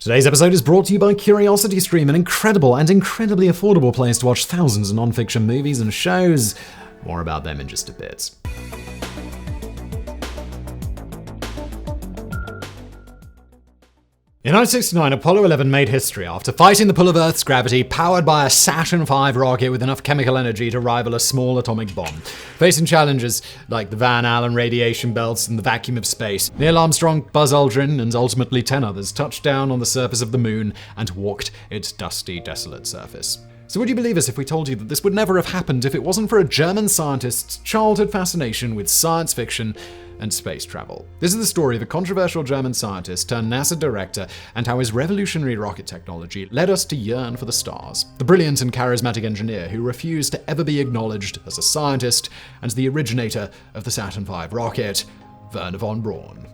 Today's episode is brought to you by CuriosityStream, an incredible and incredibly affordable place to watch thousands of non-fiction movies and shows. More about them in just a bit. In 1969, Apollo 11 made history after fighting the pull of Earth's gravity, powered by a Saturn V rocket with enough chemical energy to rival a small atomic bomb. Facing challenges like the Van Allen radiation belts and the vacuum of space, Neil Armstrong, Buzz Aldrin, and ultimately 10 others touched down on the surface of the moon and walked its dusty, desolate surface. So would you believe us if we told you that this would never have happened if it wasn't for a German scientist's childhood fascination with science fiction and space travel? This is the story of a controversial German scientist turned NASA director and how his revolutionary rocket technology led us to yearn for the stars. The brilliant and charismatic engineer who refused to ever be acknowledged as a scientist and the originator of the Saturn V rocket, Wernher von Braun.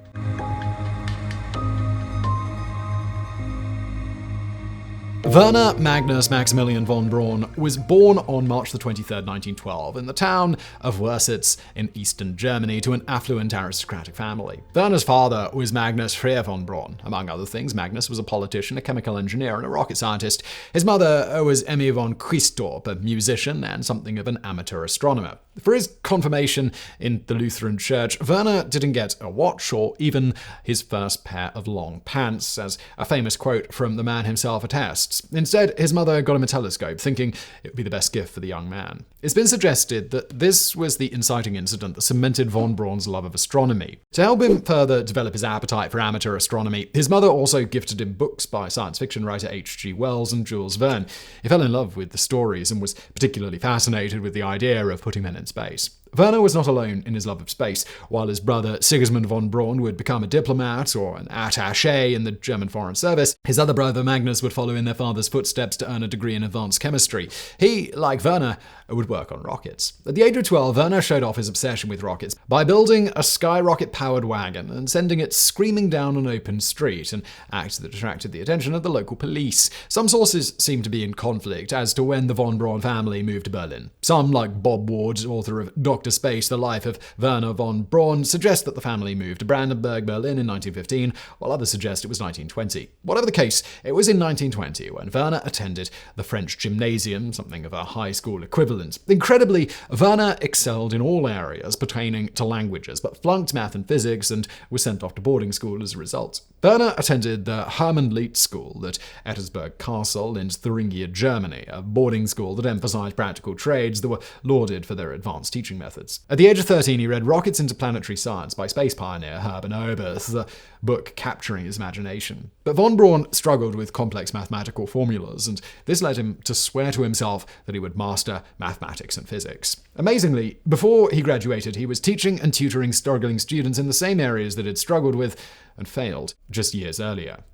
Wernher Magnus Maximilian von Braun was born on March 23, 1912, in the town of Wörsitz in eastern Germany to an affluent aristocratic family. Werner's father was Magnus Freer von Braun. Among other things, Magnus was a politician, a chemical engineer, and a rocket scientist. His mother was Emmy von Quistorp, a musician and something of an amateur astronomer. For his confirmation in the Lutheran Church, Werner didn't get a watch or even his first pair of long pants, as a famous quote from the man himself attests. Instead, his mother got him a telescope, thinking it would be the best gift for the young man. It's been suggested that this was the inciting incident that cemented von Braun's love of astronomy. To help him further develop his appetite for amateur astronomy, his mother also gifted him books by science fiction writer H.G. Wells and Jules Verne. He fell in love with the stories and was particularly fascinated with the idea of putting men in space. Werner was not alone in his love of space. While his brother Sigismund von Braun would become a diplomat or an attaché in the German Foreign Service, his other brother Magnus would follow in their father's footsteps to earn a degree in advanced chemistry. He, like Werner, would work on rockets. At the age of 12, Werner showed off his obsession with rockets by building a skyrocket-powered wagon and sending it screaming down an open street, an act that attracted the attention of the local police. Some sources seem to be in conflict as to when the von Braun family moved to Berlin. Some, like Bob Ward, author of Dr. Space, The Life of Wernher von Braun, suggest that the family moved to Brandenburg, Berlin in 1915, while others suggest it was 1920. Whatever the case, it was in 1920 when Werner attended the French gymnasium, something of a high school equivalent. Incredibly, Werner excelled in all areas pertaining to languages, but flunked math and physics and was sent off to boarding school as a result. Werner attended the Hermann Liet School at Ettersburg Castle in Thuringia, Germany, a boarding school that emphasized practical trades that were lauded for their advanced teaching methods. At the age of 13, he read Rockets into Planetary Science by space pioneer Hermann Oberth, the book capturing his imagination. But von Braun struggled with complex mathematical formulas, and this led him to swear to himself that he would master mathematics and physics. Amazingly, before he graduated, he was teaching and tutoring struggling students in the same areas that he'd struggled with and failed just years earlier.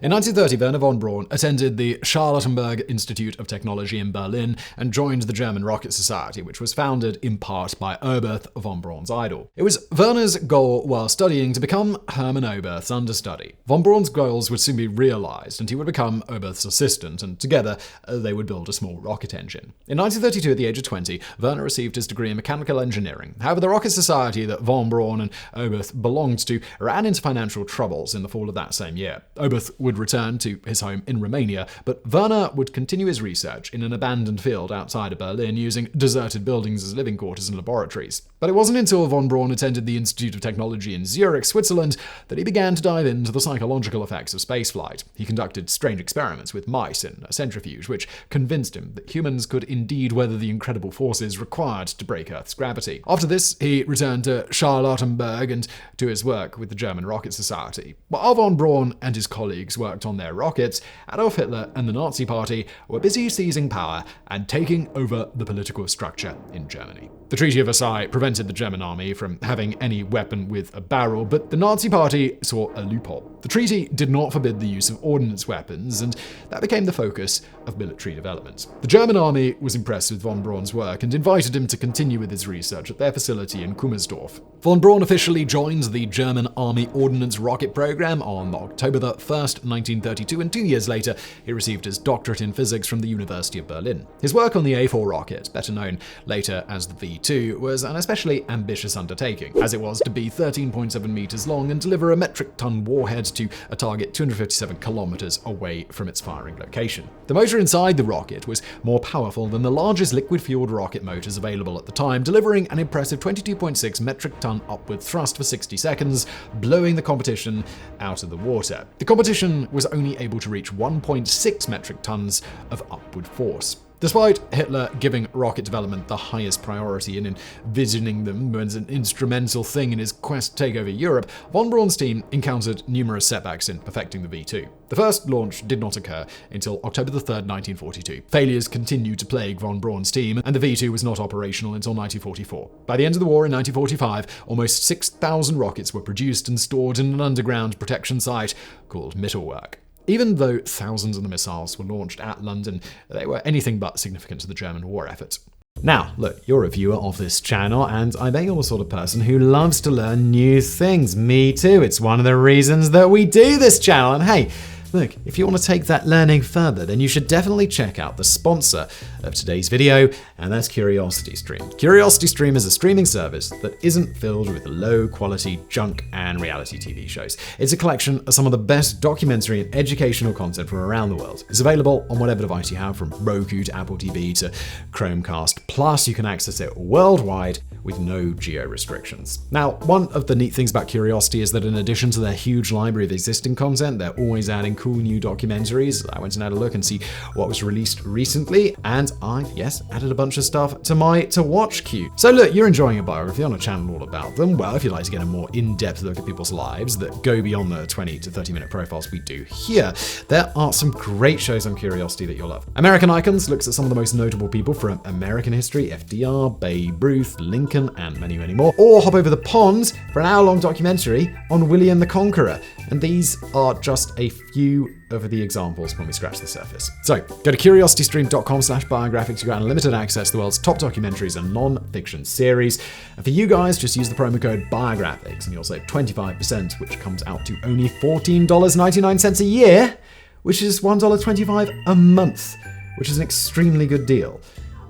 In 1930, Wernher von Braun attended the Charlottenburg Institute of Technology in Berlin and joined the German Rocket Society, which was founded in part by Oberth, von Braun's idol. It was Werner's goal while studying to become Hermann Oberth's understudy. Von Braun's goals would soon be realized, and he would become Oberth's assistant, and together they would build a small rocket engine. In 1932, at the age of 20, Werner received his degree in mechanical engineering. However, the Rocket Society that von Braun and Oberth belonged to ran into financial troubles in the fall of that same year. Oberth would return to his home in Romania, but Werner would continue his research in an abandoned field outside of Berlin using deserted buildings as living quarters and laboratories. But it wasn't until von Braun attended the Institute of Technology in Zurich, Switzerland, that he began to dive into the psychological effects of spaceflight. He conducted strange experiments with mice in a centrifuge, which convinced him that humans could indeed weather the incredible forces required to break Earth's gravity. After this, he returned to Charlottenburg and to his work with the German Rocket Society. While von Braun and his colleagues worked on their rockets, Adolf Hitler and the Nazi Party were busy seizing power and taking over the political structure in Germany. The Treaty of Versailles prevented the German army from having any weapon with a barrel, but the Nazi Party saw a loophole. The treaty did not forbid the use of ordnance weapons, and that became the focus of military development. The German army was impressed with von Braun's work and invited him to continue with his research at their facility in Kummersdorf. Von Braun officially joined the German Army Ordnance Rocket Program on October 1st, 1932, and 2 years later, he received his doctorate in physics from the University of Berlin. His work on the A4 rocket, better known later as the V2, was an especially ambitious undertaking, as it was to be 13.7 meters long and deliver a metric ton warhead to a target 257 kilometers away from its firing location. The motor inside the rocket was more powerful than the largest liquid-fueled rocket motors available at the time, delivering an impressive 22.6 metric ton upward thrust for 60 seconds, blowing the competition out of the water. The competition was only able to reach 1.6 metric tons of upward force. Despite Hitler giving rocket development the highest priority and envisioning them as an instrumental thing in his quest to take over Europe, von Braun's team encountered numerous setbacks in perfecting the V2. The first launch did not occur until October 3, 1942. Failures continued to plague von Braun's team, and the V2 was not operational until 1944. By the end of the war in 1945, almost 6,000 rockets were produced and stored in an underground protection site called Mittelwerk. Even though thousands of the missiles were launched at London, they were anything but significant to the German war effort. Now, look, you're a viewer of this channel, and I bet you're the sort of person who loves to learn new things. Me too. It's one of the reasons that we do this channel. And hey, look, if you want to take that learning further, then you should definitely check out the sponsor of today's video, and that's CuriosityStream. CuriosityStream is a streaming service that isn't filled with low-quality junk and reality TV shows. It's a collection of some of the best documentary and educational content from around the world. It's available on whatever device you have, from Roku to Apple TV to Chromecast. Plus, you can access it worldwide with no geo restrictions. Now, one of the neat things about Curiosity is that in addition to their huge library of existing content, they're always adding cool new documentaries. I went and had a look and see what was released recently, and I, added a bunch of stuff to my to-watch queue. So look, you're enjoying a biography on a channel all about them. Well, if you'd like to get a more in-depth look at people's lives that go beyond the 20 to 30-minute profiles we do here, there are some great shows on Curiosity that you'll love. American Icons looks at some of the most notable people from American history: FDR, Babe Ruth, Lincoln, and many, many more. Or hop over the pond for an hour-long documentary on William the Conqueror. And these are just a few of the examples when we scratch the surface. So go to curiositystream.com/biographics. You got unlimited access to the world's top documentaries and non-fiction series. And for you guys, just use the promo code Biographics and you'll save 25%, which comes out to only $14.99 a year, which is $1.25 a month, which is an extremely good deal.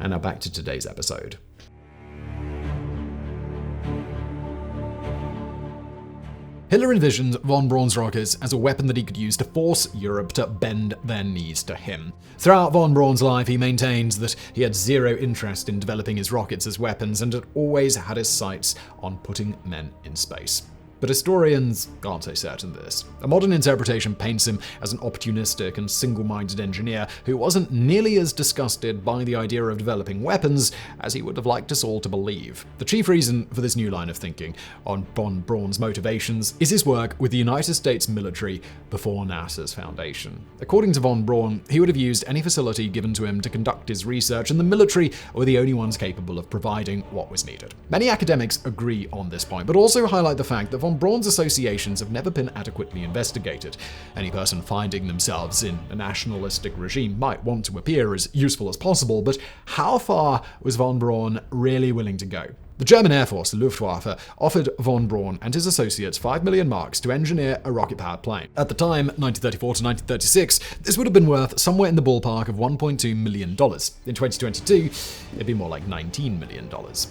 And now back to today's episode. Hitler envisioned von Braun's rockets as a weapon that he could use to force Europe to bend their knees to him. Throughout von Braun's life, he maintained that he had zero interest in developing his rockets as weapons and had always had his sights on putting men in space. But historians aren't so certain of this. A modern interpretation paints him as an opportunistic and single-minded engineer who wasn't nearly as disgusted by the idea of developing weapons as he would have liked us all to believe. The chief reason for this new line of thinking on von Braun's motivations is his work with the United States military before NASA's foundation. According to von Braun, he would have used any facility given to him to conduct his research, and the military were the only ones capable of providing what was needed. Many academics agree on this point, but also highlight the fact that von Braun's associations have never been adequately investigated. Any person finding themselves in a nationalistic regime might want to appear as useful as possible, but how far was von Braun really willing to go? The German Air Force, the Luftwaffe, offered von Braun and his associates 5 million marks to engineer a rocket-powered plane. At the time, 1934 to 1936, this would have been worth somewhere in the ballpark of $1.2 million. In 2022, it'd be more like $19 million.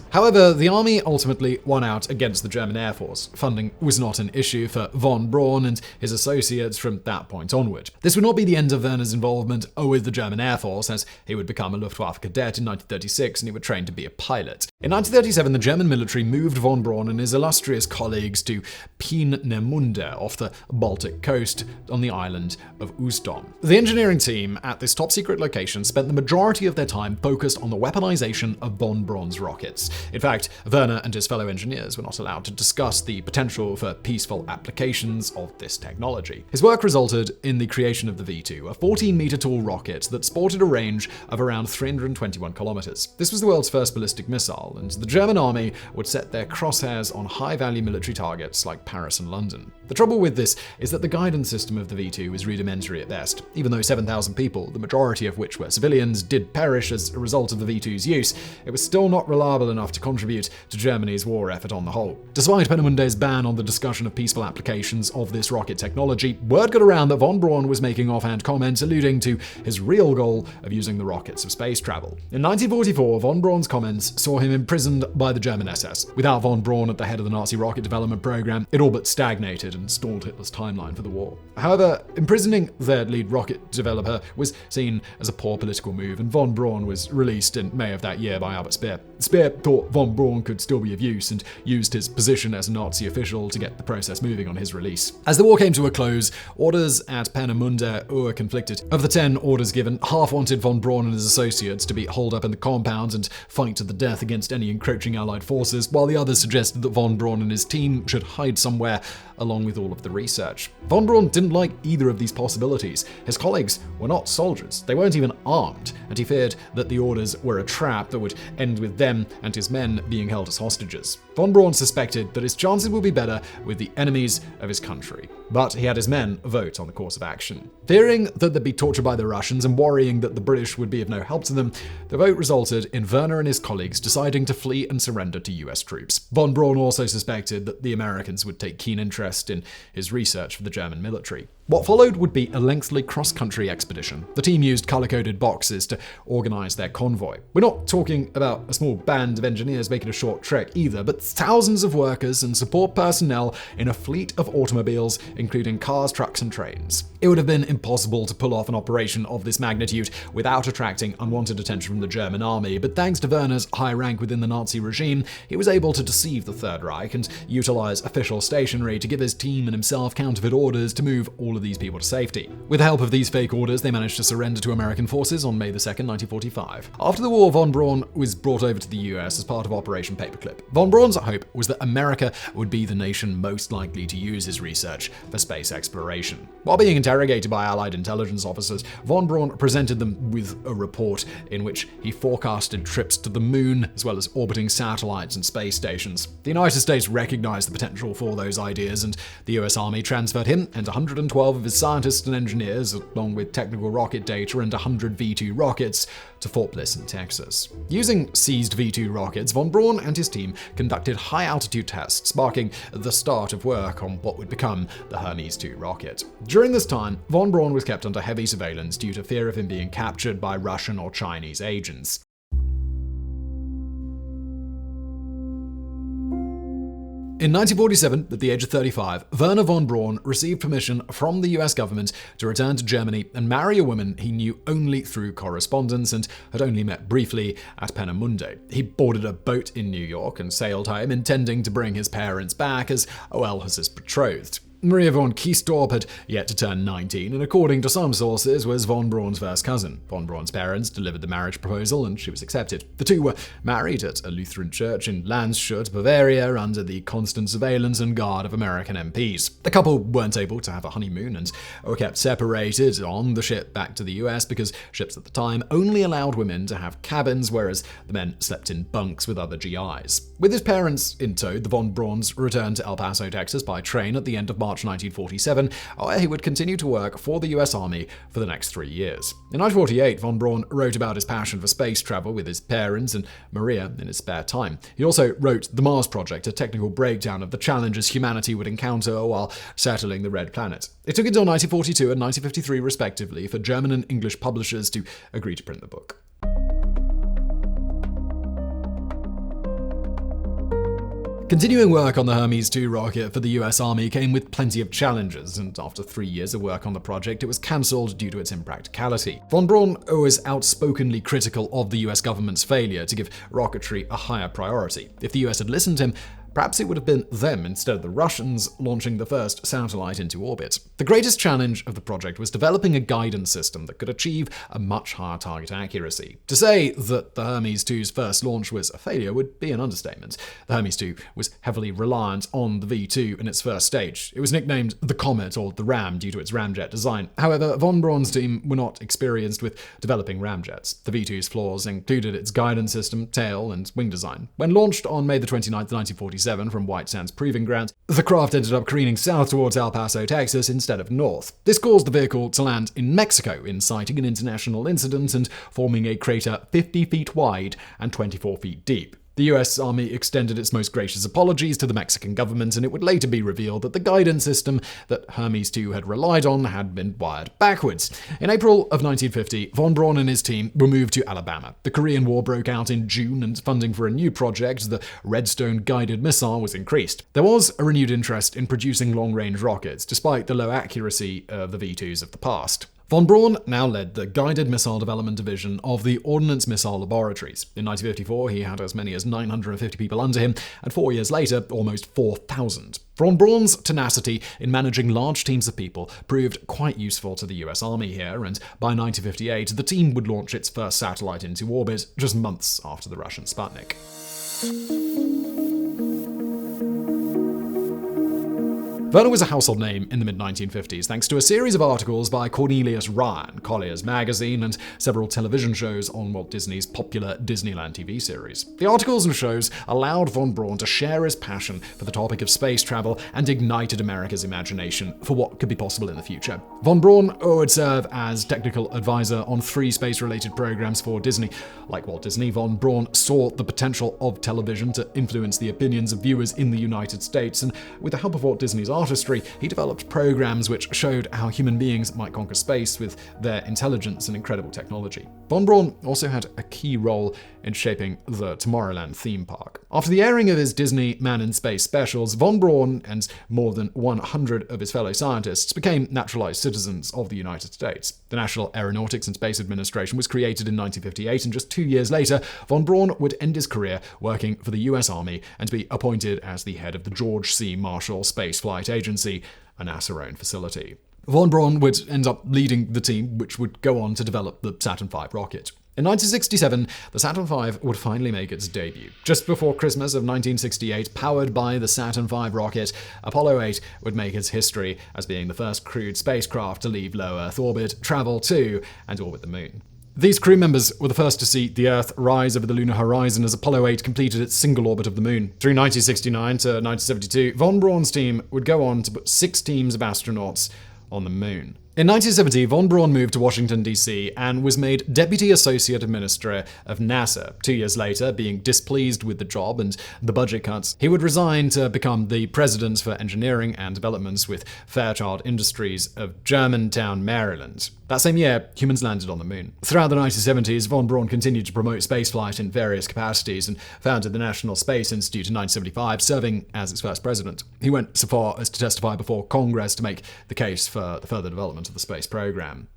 However, the army ultimately won out against the German Air Force. Funding was not an issue for von Braun and his associates from that point onward. This would not be the end of Wernher's involvement with the German Air Force, as he would become a Luftwaffe cadet in 1936 and he would train to be a pilot. In 1937, the German military moved von Braun and his illustrious colleagues to Peenemünde off the Baltic coast on the island of Usedom. The engineering team at this top-secret location spent the majority of their time focused on the weaponization of von Braun's rockets. In fact, Wernher and his fellow engineers were not allowed to discuss the potential for peaceful applications of this technology. His work resulted in the creation of the V2, a 14-meter-tall rocket that sported a range of around 321 kilometers. This was the world's first ballistic missile, and the German army army would set their crosshairs on high-value military targets like Paris and London. The trouble with this is that the guidance system of the V2 was rudimentary at best. Even though 7,000 people, the majority of which were civilians, did perish as a result of the V2's use, it was still not reliable enough to contribute to Germany's war effort on the whole. Despite Peenemunde's ban on the discussion of peaceful applications of this rocket technology, word got around that von Braun was making offhand comments alluding to his real goal of using the rockets for space travel. In 1944, von Braun's comments saw him imprisoned by the German SS. Without von Braun at the head of the Nazi rocket development program, it all but stagnated and stalled Hitler's timeline for the war. However, imprisoning their lead rocket developer was seen as a poor political move, and von Braun was released in May of that year by Albert Speer. Speer thought von Braun could still be of use and used his position as a Nazi official to get the process moving on his release. As the war came to a close, orders at Peenemunde were conflicted. Of the 10 orders given, half wanted von Braun and his associates to be holed up in the compound and fight to the death against any encroaching Allied forces, while the others suggested that von Braun and his team should hide somewhere along with all of the research. Von Braun didn't like either of these possibilities. His colleagues were not soldiers, they weren't even armed, and he feared that the orders were a trap that would end with them and his men being held as hostages. Von Braun suspected that his chances would be better with the enemies of his country, but he had his men vote on the course of action. Fearing that they'd be tortured by the Russians and worrying that the British would be of no help to them, the vote resulted in Wernher and his colleagues deciding to flee and surrender to US troops. Von Braun also suspected that the Americans would take keen interest in his research for the German military. What followed would be a lengthy cross-country expedition. The team used color-coded boxes to organize their convoy. We're not talking about a small band of engineers making a short trek either, but thousands of workers and support personnel in a fleet of automobiles, including cars, trucks, and trains. It would have been impossible to pull off an operation of this magnitude without attracting unwanted attention from the German army, but thanks to Wernher's high rank within the Nazi regime, he was able to deceive the Third Reich and utilize official stationery to give his team and himself counterfeit orders to move all of these people to safety. With the help of these fake orders, they managed to surrender to American forces on May 2, 1945. After the war, von Braun was brought over to the US as part of Operation Paperclip. Von Braun's hope was that America would be the nation most likely to use his research for space exploration. While being interrogated by Allied intelligence officers, von Braun presented them with a report in which he forecasted trips to the moon, as well as orbiting satellites and space stations. The United States recognized the potential for those ideas, and the US Army transferred him and 112 of his scientists and engineers, along with technical rocket data and 100 V2 rockets, to Fort Bliss in Texas. Using seized V2 rockets, von Braun and his team conducted high-altitude tests, marking the start of work on what would become the Hermes 2 rocket. During this time, von Braun was kept under heavy surveillance due to fear of him being captured by Russian or Chinese agents. In 1947, at the age of 35, Wernher von Braun received permission from the US government to return to Germany and marry a woman he knew only through correspondence and had only met briefly at Peenemunde. He boarded a boat in New York and sailed home, intending to bring his parents back as well as his betrothed. Maria von Kiestorp had yet to turn 19 and, according to some sources, was von Braun's first cousin. Von Braun's parents delivered the marriage proposal and she was accepted. The two were married at a Lutheran church in Landshut, Bavaria, under the constant surveillance and guard of American MPs. The couple weren't able to have a honeymoon and were kept separated on the ship back to the US because ships at the time only allowed women to have cabins, whereas the men slept in bunks with other GIs. With his parents in tow, the von Brauns returned to El Paso, Texas by train at the end of March 1947, where he would continue to work for the US Army for the next 3 years. In 1948, von Braun wrote about his passion for space travel with his parents and Maria in his spare time. He also wrote The Mars Project, a technical breakdown of the challenges humanity would encounter while settling the Red Planet. It took until 1942 and 1953, respectively, for German and English publishers to agree to print the book. Continuing work on the Hermes 2 rocket for the US Army came with plenty of challenges, and after 3 years of work on the project, it was cancelled due to its impracticality. Von Braun was outspokenly critical of the US government's failure to give rocketry a higher priority. If the US had listened to him, perhaps it would have been them instead of the Russians launching the first satellite into orbit. The greatest challenge of the project was developing a guidance system that could achieve a much higher target accuracy. To say that the Hermes 2's first launch was a failure would be an understatement. The Hermes 2 was heavily reliant on the V2 in its first stage. It was nicknamed the Comet or the Ram due to its ramjet design. However, von Braun's team were not experienced with developing ramjets. The V2's flaws included its guidance system, tail, and wing design. When launched on May 29, 1947 from White Sands Proving Ground, the craft ended up careening south towards El Paso, Texas instead of north. This caused the vehicle to land in Mexico, inciting an international incident and forming a crater 50 feet wide and 24 feet deep. The US Army extended its most gracious apologies to the Mexican government, and it would later be revealed that the guidance system that Hermes 2 had relied on had been wired backwards. In April of 1950, von Braun and his team were moved to Alabama. The Korean War broke out in June, and funding for a new project, the Redstone guided missile, was increased. There was a renewed interest in producing long-range rockets, despite the low accuracy of the V2s of the past. Von Braun now led the Guided Missile Development Division of the Ordnance Missile Laboratories. In 1954, he had as many as 950 people under him, and 4 years later, almost 4,000. Von Braun's tenacity in managing large teams of people proved quite useful to the US Army here, and by 1958, the team would launch its first satellite into orbit just months after the Russian Sputnik. Wernher was a household name in the mid-1950s thanks to a series of articles by Cornelius Ryan, Collier's magazine, and several television shows on Walt Disney's popular Disneyland TV series. The articles and shows allowed von Braun to share his passion for the topic of space travel and ignited America's imagination for what could be possible in the future. Von Braun would serve as technical advisor on 3 space-related programs for Disney. Like Walt Disney, von Braun saw the potential of television to influence the opinions of viewers in the United States, and with the help of Walt Disney's artistry, he developed programs which showed how human beings might conquer space with their intelligence and incredible technology. Von Braun also had a key role in shaping the Tomorrowland theme park. After the airing of his Disney Man in Space specials, von Braun and more than 100 of his fellow scientists became naturalized citizens of the United States. The National Aeronautics and Space Administration was created in 1958, and just 2 years later, von Braun would end his career working for the US Army and be appointed as the head of the George C. Marshall Space Flight Agency, a NASA-owned facility. Von Braun would end up leading the team, which would go on to develop the Saturn V rocket. In 1967, the Saturn V would finally make its debut. Just before Christmas of 1968, powered by the Saturn V rocket, Apollo 8 would make its history as being the first crewed spacecraft to leave low Earth orbit, travel to, and orbit the Moon. These crew members were the first to see the Earth rise over the lunar horizon as Apollo 8 completed its single orbit of the Moon. Through 1969 to 1972, von Braun's team would go on to put 6 teams of astronauts on the Moon. In 1970, von Braun moved to Washington, D.C. and was made Deputy Associate Administrator of NASA. 2 years later, being displeased with the job and the budget cuts, he would resign to become the President for Engineering and Developments with Fairchild Industries of Germantown, Maryland. That same year, humans landed on the Moon. Throughout the 1970s, von Braun continued to promote spaceflight in various capacities and founded the National Space Institute in 1975, serving as its first president. He went so far as to testify before Congress to make the case for the further development of the space program.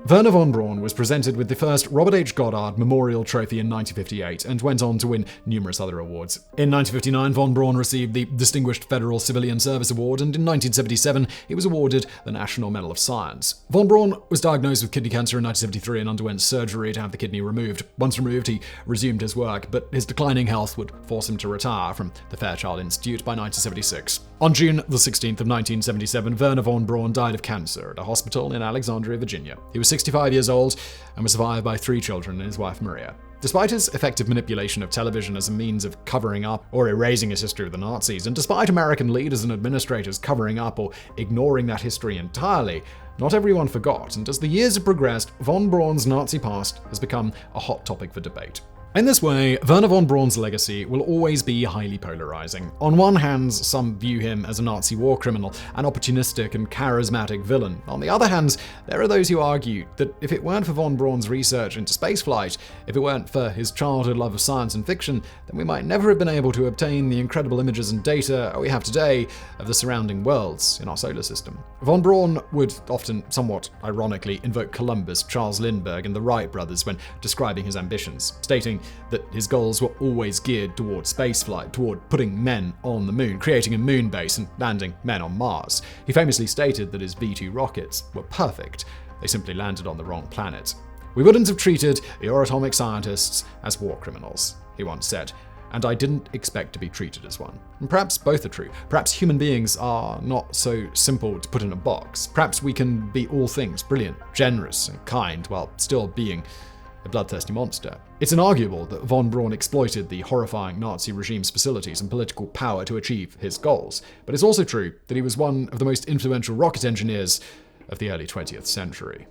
Wernher von Braun was presented with the first Robert H. Goddard Memorial Trophy in 1958 and went on to win numerous other awards. In 1959, von Braun received the Distinguished Federal Civilian Service Award, and in 1977, he was awarded the National Medal of Science. Von Braun was diagnosed with kidney cancer in 1973 and underwent surgery to have the kidney removed. Once removed, he resumed his work, but his declining health would force him to retire from the Fairchild Institute by 1976. On June the 16th of 1977, Wernher von Braun died of cancer at a hospital in Alexandria, Virginia. He was 65 years old and was survived by 3 children and his wife Maria. Despite his effective manipulation of television as a means of covering up or erasing his history with the Nazis, and despite American leaders and administrators covering up or ignoring that history entirely, not everyone forgot, and as the years have progressed, von Braun's Nazi past has become a hot topic for debate. In this way, Wernher von Braun's legacy will always be highly polarizing. On one hand, some view him as a Nazi war criminal, an opportunistic and charismatic villain. On the other hand, there are those who argue that if it weren't for von Braun's research into spaceflight, if it weren't for his childhood love of science and fiction, then we might never have been able to obtain the incredible images and data we have today of the surrounding worlds in our solar system. Von Braun would often, somewhat ironically, invoke Columbus, Charles Lindbergh, and the Wright brothers when describing his ambitions, stating that his goals were always geared toward spaceflight, toward putting men on the moon, creating a moon base and landing men on Mars. He famously stated that his V-2 rockets were perfect. They simply landed on the wrong planet. "We wouldn't have treated your atomic scientists as war criminals," he once said, "and I didn't expect to be treated as one." And perhaps both are true. Perhaps human beings are not so simple to put in a box. Perhaps we can be all things, brilliant, generous, and kind, while still being a bloodthirsty monster. It's inarguable that von Braun exploited the horrifying Nazi regime's facilities and political power to achieve his goals, but it's also true that he was one of the most influential rocket engineers of the early 20th century.